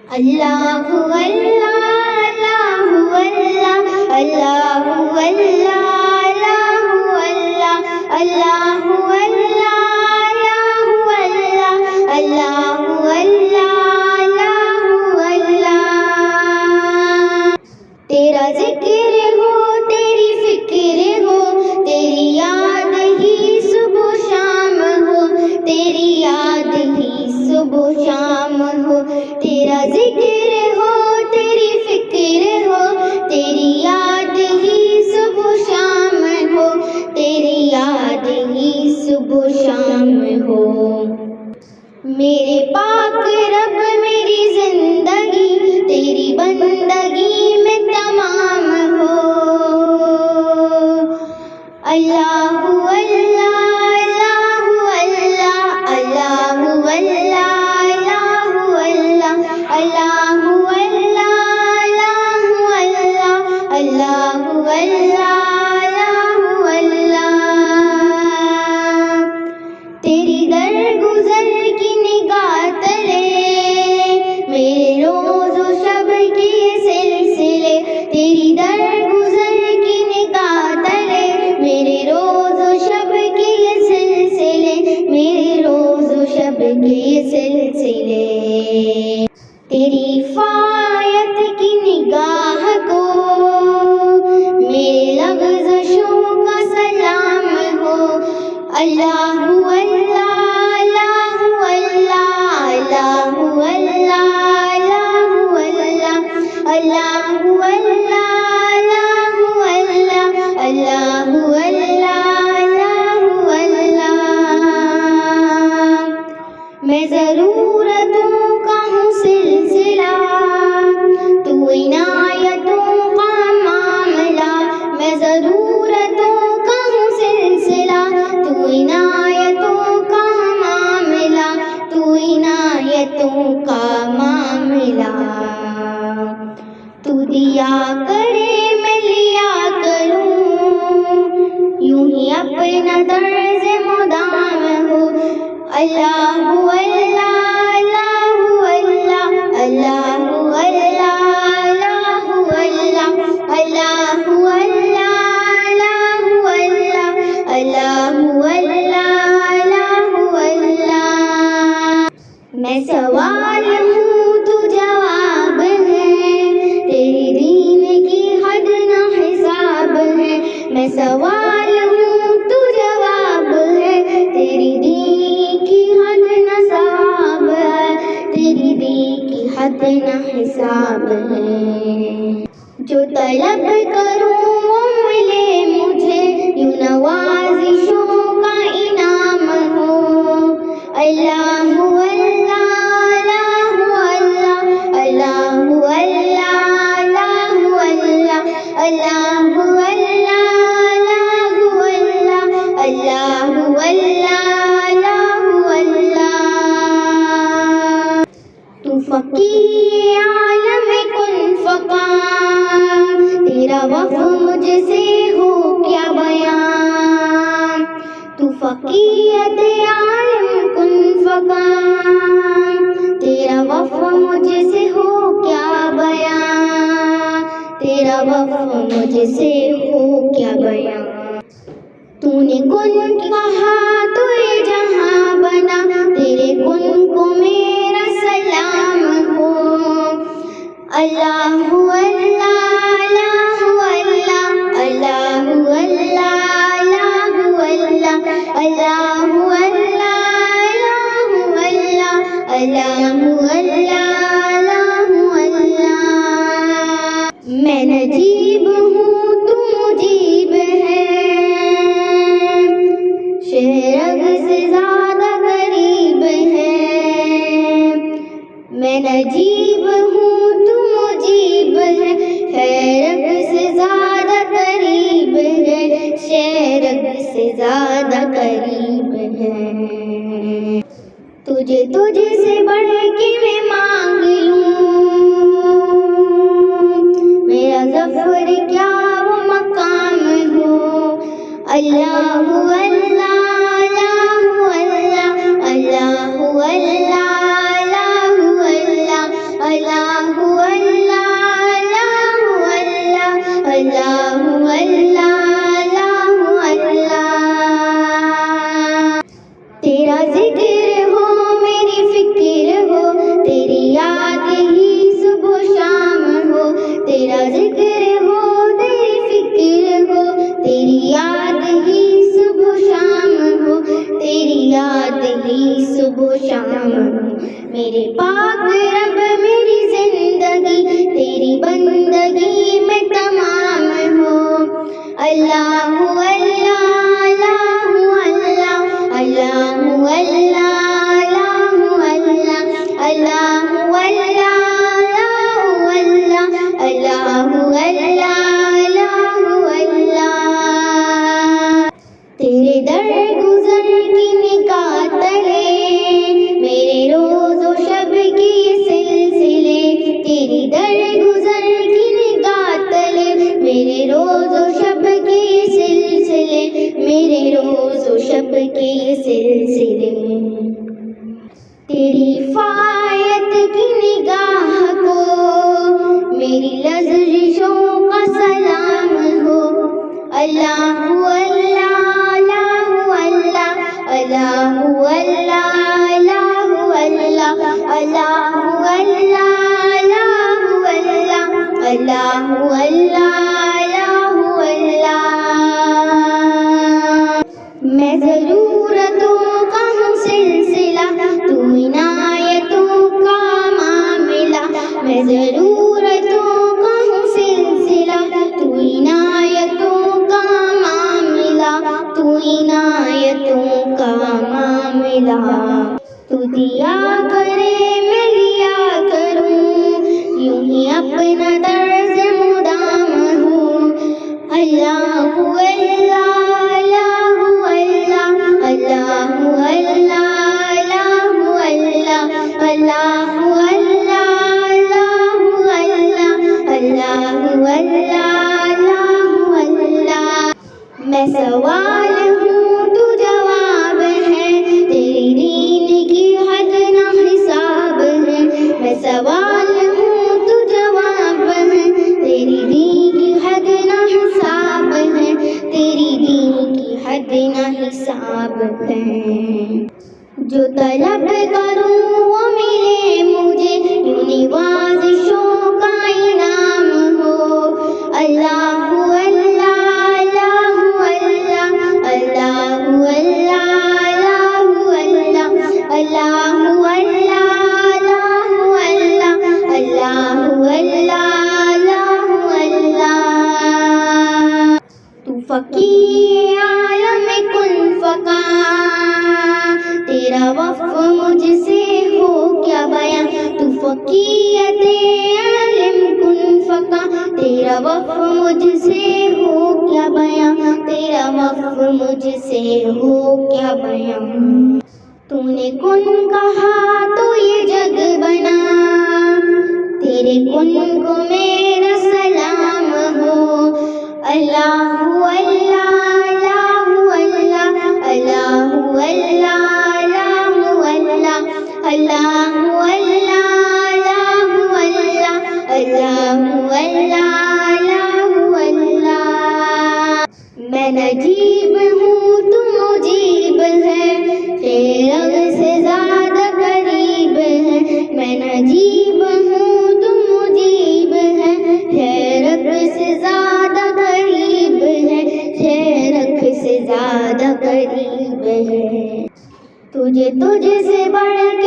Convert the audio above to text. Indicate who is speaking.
Speaker 1: اللہ اللہ اللہ اللہ اللہ اللہ اللہ اللہ اللہ اللہ تیرا ذکر ہو تیری فکر ہو تیری یاد ہی صبح شام ہو تیری یاد ہی صبح شام ہو تیرا ذکر ہو تیری فکر ہو تیری یاد ہی صبح شام ہو تیری یاد ہی صبح شام ہو میرے پاک رب میری زندگی تیری بندگی میں تمام ہو اللہ اللہ اللہ اللہ اللہ اللہ اللہ اللہ اللہ تیری درگزر کی نگاہ تلے میرے روز و شب کے سلسلے تیری درگزر کی نگاہ تلے میرے روز و شب کے سلسلے میرے روز و شب کے سلسلے تیری فایت کی نگاہ کو میرے لغزشوں کا سلام ہو اللہ میں ضرورتوں کا ہوں سلسلہ تو عنایتوں کا معاملہ میں ضرورتوں کا ہوں سلسلہ تو عنایتوں کا معاملہ تو عنایتوں کا معاملہ تو دیا کرے میں لیا کروں یوں ہی اپنا طرز مدام ہو اللہ میں سوال ہوں تو جواب ہے تیری دین کی حد نہ حساب ہے میں سوال ہوں تو جواب ہے تیری دین کی حد نہ ثواب ہے تیری دین کی حد نہ حساب ہے جو طلب کروں وہ ملے مجھے یوں نوازشوں کا انعام ہو اللہ فقیر عالم کن فقان تیرا وصف مجھ سے ہو کیا بیان تو فقیت عالم کن فقان تیرا وصف مجھ سے ہو کیا بیان تیرا وصف مجھ سے ہو کیا بیان تو نے کن کہا تو یہ جہاں بنا تیرے کن کو میرا سلام ہو اللہ اللہ اللہ اللہ اللہ اللہ اللہ میں نجیب ہوں تو مجیب ہے شہرگ سے زیادہ قریب ہے میں نجیب ہوں تو مجیب ہے شہرگ سے زیادہ قریب ہے شہرگ سے زیادہ قریب ہے تجھے سے بڑھ کے میں مانگ لوں میرا ظفر کیا وہ مقام ہو اللہ اللہ اللہ اللہ اللہ اللہ اللہ میں ضرورتوں کا ہوں سلسلہ، تو عنایتوں کا معاملہ، تو عنایتوں کا معاملہ، تو دیا کرے میں لیا کروں، یوں ہی اپنا طرز مدام ہوں۔ اللہ اللہ اللہ اللہ اللہ اللہ اللہ اللہ اللہ۔ میں سوال ہوں تو جواب ہے، تیری دین کی حد نہ حساب ہے۔ میں سوال ہوں تو جواب ہے، تیری دین کی حد نہ حساب ہے، تیری دین کی حد نہ حساب ہے۔ جو طلب کروں وہ ملے مجھے، یوں نوازشوں کا انعام ہو۔ اللہ اللہ اللہ اللہ اللہ اللہ اللہ اللہ اللہ اللہ۔ تو فقیر عالم کن فقا، تیرا وصف مجھ سے ہو کیا بیاں۔ تو فقیت عالم کن فقا، تیرا وصف مجھ سے ہو کیا بیاں، تیرا وصف مجھ سے ہو کیا بیاں۔ تو نے کن کہا تو یہ جگ بنا، تیرے کن کو میرا سلام ہو۔ اللہ اللہ اللہ اللہ اللہ اللہ اللہ اللہ۔ میں نجیب ہوں تو مجیب ہے، خیر سے زیادہ قریب ہے۔ میں نجیب ہوں تو مجیب ہے، خیر سے زیادہ قریب ہے، خیر سے زیادہ قریب ہے۔ تجھ سے بڑھ